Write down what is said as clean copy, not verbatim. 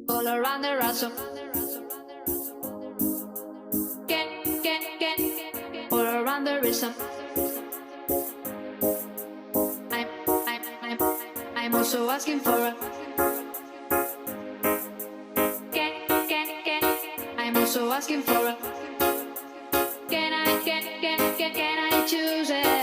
all around the ransom. All around the rhythm. I'm, I'm, I'm, I'm also asking for a. I'm also asking for a. Can I choose it?